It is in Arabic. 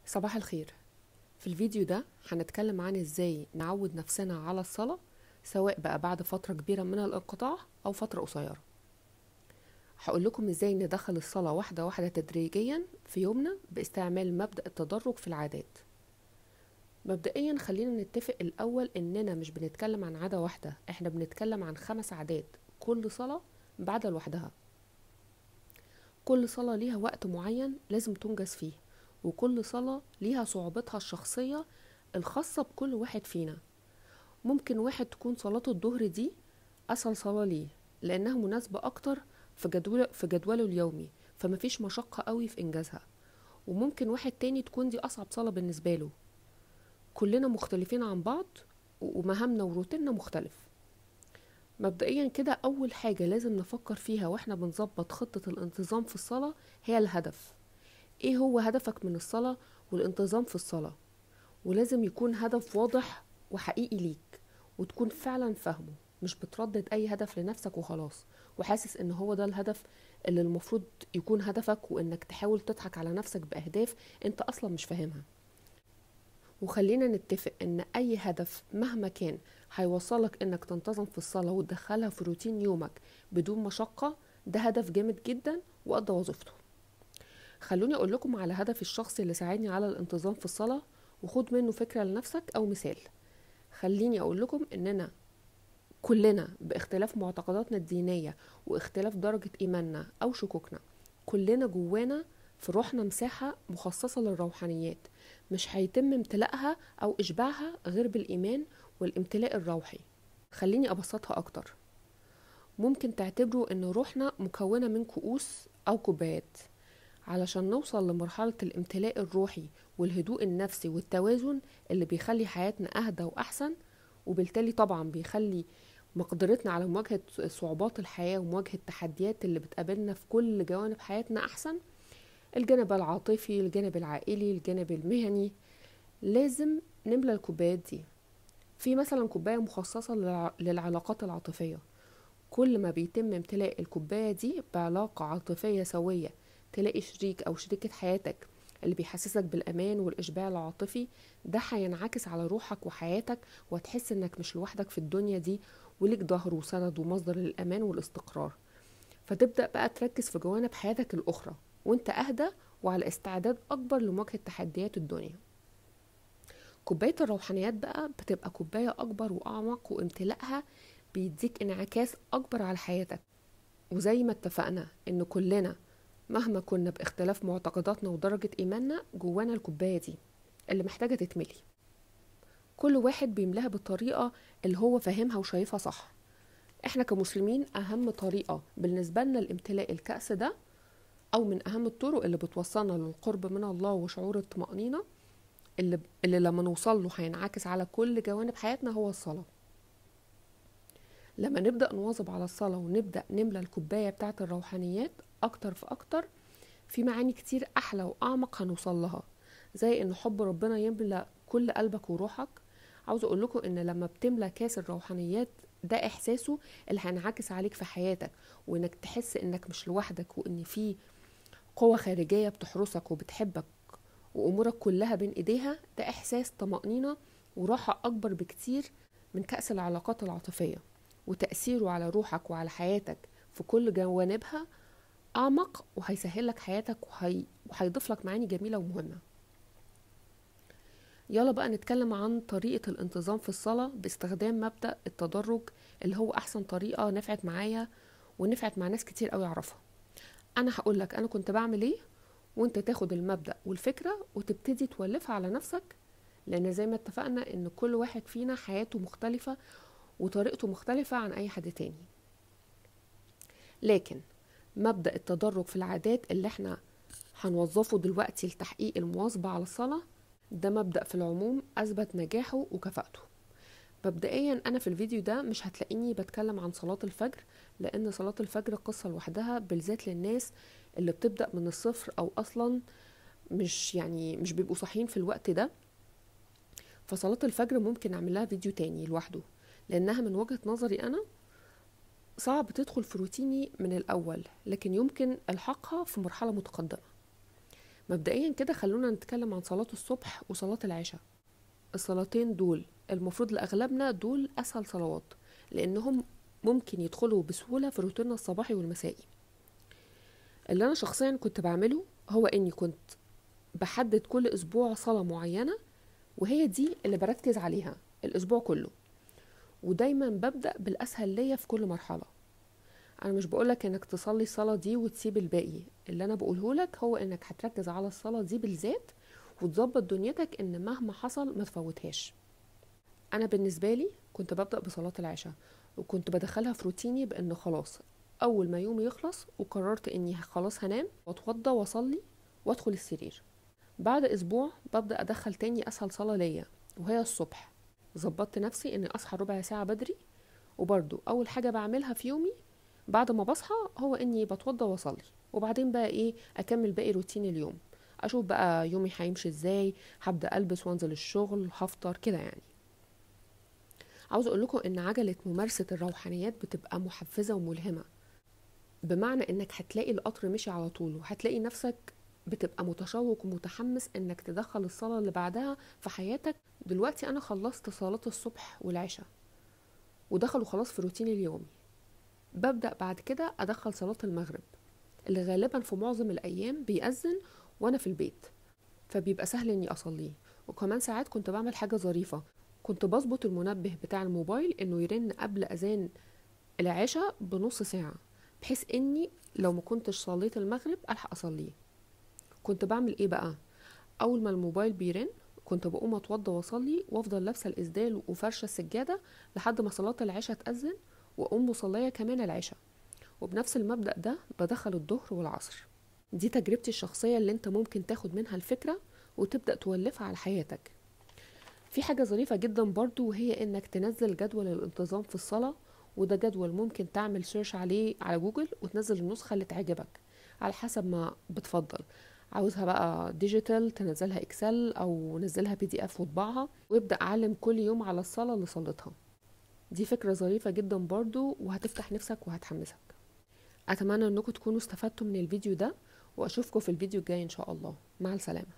صباح الخير. في الفيديو ده هنتكلم عن ازاي نعود نفسنا على الصلاة، سواء بقى بعد فترة كبيرة من الانقطاع او فترة قصيرة. هقول لكم ازاي ندخل الصلاة واحدة واحدة تدريجيا في يومنا باستعمال مبدأ التدرج في العادات. مبدئيا خلينا نتفق الاول اننا مش بنتكلم عن عادة واحدة، احنا بنتكلم عن 5 عادات كل صلاة بعد لوحدها. كل صلاة ليها وقت معين لازم تنجز فيه، وكل صلاة ليها صعوبتها الشخصية الخاصة بكل واحد فينا. ممكن واحد تكون صلاة الظهر دي أسهل صلاة ليه لأنها مناسبة أكتر في جدوله اليومي، فمفيش مشقة قوي في إنجازها. وممكن واحد تاني تكون دي أصعب صلاة بالنسبة له. كلنا مختلفين عن بعض ومهامنا وروتيننا مختلف. مبدئيا كده أول حاجة لازم نفكر فيها واحنا بنظبط خطة الانتظام في الصلاة هي الهدف. ايه هو هدفك من الصلاة والانتظام في الصلاة؟ ولازم يكون هدف واضح وحقيقي ليك، وتكون فعلا فاهمه، مش بتردد اي هدف لنفسك وخلاص وحاسس ان هو ده الهدف اللي المفروض يكون هدفك، وانك تحاول تضحك على نفسك باهداف انت اصلا مش فاهمها. وخلينا نتفق ان اي هدف مهما كان هيوصلك انك تنتظم في الصلاة وتدخلها في روتين يومك بدون مشقة، ده هدف جامد جدا وقضى وظيفته. خلوني اقول لكم على هدفي الشخصي اللي ساعدني على الانتظام في الصلاة، وخد منه فكرة لنفسك او مثال. خليني اقول لكم اننا كلنا باختلاف معتقداتنا الدينية واختلاف درجة ايماننا او شكوكنا، كلنا جوانا في روحنا مساحة مخصصة للروحانيات، مش هيتم امتلاءها او اشباعها غير بالايمان والامتلاء الروحي. خليني ابسطها اكتر. ممكن تعتبروا ان روحنا مكونة من كؤوس او كوبايات. علشان نوصل لمرحلة الامتلاء الروحي والهدوء النفسي والتوازن اللي بيخلي حياتنا أهدى وأحسن، وبالتالي طبعا بيخلي مقدرتنا على مواجهة صعوبات الحياة ومواجهة التحديات اللي بتقابلنا في كل جوانب حياتنا أحسن، الجانب العاطفي، الجانب العائلي، الجانب المهني، لازم نملى الكوبايات دي. في مثلا كوباية مخصصة للعلاقات العاطفية. كل ما بيتم امتلاء الكوباية دي بعلاقة عاطفية سوية، تلاقي شريك أو شريكة حياتك اللي بيحسسك بالأمان والإشباع العاطفي، ده هينعكس على روحك وحياتك، وهتحس إنك مش لوحدك في الدنيا دي، وليك ظهر وسند ومصدر للأمان والاستقرار. فتبدأ بقى تركز في جوانب حياتك الأخرى وانت أهدى وعلى استعداد أكبر لمواجهة تحديات الدنيا. كوباية الروحانيات بقى بتبقى كوباية أكبر وأعمق، وامتلاءها بيديك انعكاس أكبر على حياتك. وزي ما اتفقنا إن كلنا مهما كنا باختلاف معتقداتنا ودرجة إيماننا، جوانا الكوباية دي اللي محتاجة تتملي. كل واحد بيملاها بالطريقة اللي هو فاهمها وشايفها صح. احنا كمسلمين أهم طريقة بالنسبة لنا لامتلاء الكأس ده، أو من أهم الطرق اللي بتوصلنا للقرب من الله وشعور الطمأنينة اللي لما نوصل له هينعكس على كل جوانب حياتنا، هو الصلاة. لما نبدأ نواظب على الصلاة ونبدأ نملى الكوباية بتاعة الروحانيات أكتر فأكتر، في معاني كتير أحلى وأعمق هنوصل لها، زي إن حب ربنا يملى كل قلبك وروحك. عاوز أقول لكم إن لما بتملى كاس الروحانيات ده إحساسه اللي هينعكس عليك في حياتك، وإنك تحس إنك مش لوحدك، وإن في قوة خارجية بتحرسك وبتحبك وأمورك كلها بين إيديها. ده إحساس طمأنينة وراحة أكبر بكتير من كأس العلاقات العاطفية، وتأثيره على روحك وعلى حياتك في كل جوانبها أعمق، وهيسهلك حياتك وهيضيف لك معاني جميلة ومهمة. يلا بقى نتكلم عن طريقة الانتظام في الصلاة باستخدام مبدأ التدرج، اللي هو أحسن طريقة نفعت معايا ونفعت مع ناس كتير قوي أعرفها. أنا هقولك أنا كنت بعمل إيه، وانت تاخد المبدأ والفكرة وتبتدي تولفها على نفسك، لأن زي ما اتفقنا إن كل واحد فينا حياته مختلفة وطريقته مختلفة عن أي حد تاني. لكن مبدأ التدرج في العادات اللي احنا هنوظفه دلوقتي لتحقيق المواظبة على الصلاة، ده مبدأ في العموم أثبت نجاحه وكفاءته. مبدئيا أنا في الفيديو ده مش هتلاقيني بتكلم عن صلاة الفجر، لأن صلاة الفجر قصة لوحدها، بالذات للناس اللي بتبدأ من الصفر أو أصلا مش بيبقوا صاحيين في الوقت ده. فصلاة الفجر ممكن أعمل لها فيديو تاني لوحده، لأنها من وجهة نظري أنا صعب تدخل في روتيني من الأول، لكن يمكن ألحقها في مرحلة متقدمة. مبدئيا كده خلونا نتكلم عن صلاة الصبح وصلاة العشاء. الصلاتين دول المفروض لأغلبنا دول أسهل صلوات، لأنهم ممكن يدخلوا بسهولة في روتيننا الصباحي والمسائي. اللي أنا شخصيا كنت بعمله هو إني كنت بحدد كل أسبوع صلاة معينة، وهي دي اللي بركز عليها الأسبوع كله، ودايما ببدأ بالأسهل ليا في كل مرحلة. أنا مش بقولك إنك تصلي الصلاة دي وتسيب الباقي، اللي أنا بقولهولك هو إنك هتركز على الصلاة دي بالذات وتظبط دنيتك إن مهما حصل ما تفوتهاش. أنا بالنسبة لي كنت ببدأ بصلاة العشاء، وكنت بدخلها في روتيني بإن خلاص أول ما يومي يخلص وقررت إني خلاص هنام وأتوضى وأصلي وأدخل السرير. بعد أسبوع ببدأ أدخل تاني أسهل صلاة ليا وهي الصبح. ظبطت نفسي إني أصحى ربع ساعة بدري، وبرضو أول حاجة بعملها في يومي بعد ما بصحى هو إني بتوضى وأصلي، وبعدين بقى إيه أكمل باقي روتين اليوم، أشوف بقى يومي هيمشي إزاي، هبدأ ألبس وأنزل الشغل، هفطر كده يعني. عاوز أقول لكم إن عجلة ممارسة الروحانيات بتبقى محفزة وملهمة، بمعنى إنك هتلاقي القطر مشي على طول، وهتلاقي نفسك بتبقى متشوق ومتحمس إنك تدخل الصلاة اللي بعدها في حياتك. دلوقتي أنا خلصت صلاة الصبح والعشاء ودخلوا خلاص في روتين اليومي. ببدأ بعد كده أدخل صلاة المغرب اللي غالبا في معظم الأيام بيأذن وأنا في البيت، فبيبقى سهل إني أصليه. وكمان ساعات كنت بعمل حاجة ظريفة، كنت بظبط المنبه بتاع الموبايل إنه يرن قبل أذان العشاء بنص ساعة، بحيث إني لو ما كنتش صليت المغرب ألحق أصليه. كنت بعمل إيه بقى؟ أول ما الموبايل بيرن كنت بقوم أتوضى وأصلي، وأفضل لابسة الإسدال وفرشة السجادة لحد ما صلاة العشاء تأذن، وأقوم مصلية كمان العشاء. وبنفس المبدأ ده بدخل الظهر والعصر. دي تجربتي الشخصية اللي انت ممكن تاخد منها الفكرة وتبدأ تولفها على حياتك. في حاجة ظريفة جدا برضو، وهي انك تنزل جدول الانتظام في الصلاة، وده جدول ممكن تعمل سيرش عليه على جوجل وتنزل النسخة اللي تعجبك على حسب ما بتفضل. عاوزها بقى ديجيتال تنزلها اكسل او نزلها PDF وطبعها، وابدأ اعلم كل يوم على الصلاة اللي صليتها. دي فكرة ظريفة جدا برضو وهتفتح نفسك وهتحمسك. اتمنى انكم تكونوا استفدتوا من الفيديو ده، واشوفكم في الفيديو الجاي ان شاء الله. مع السلامة.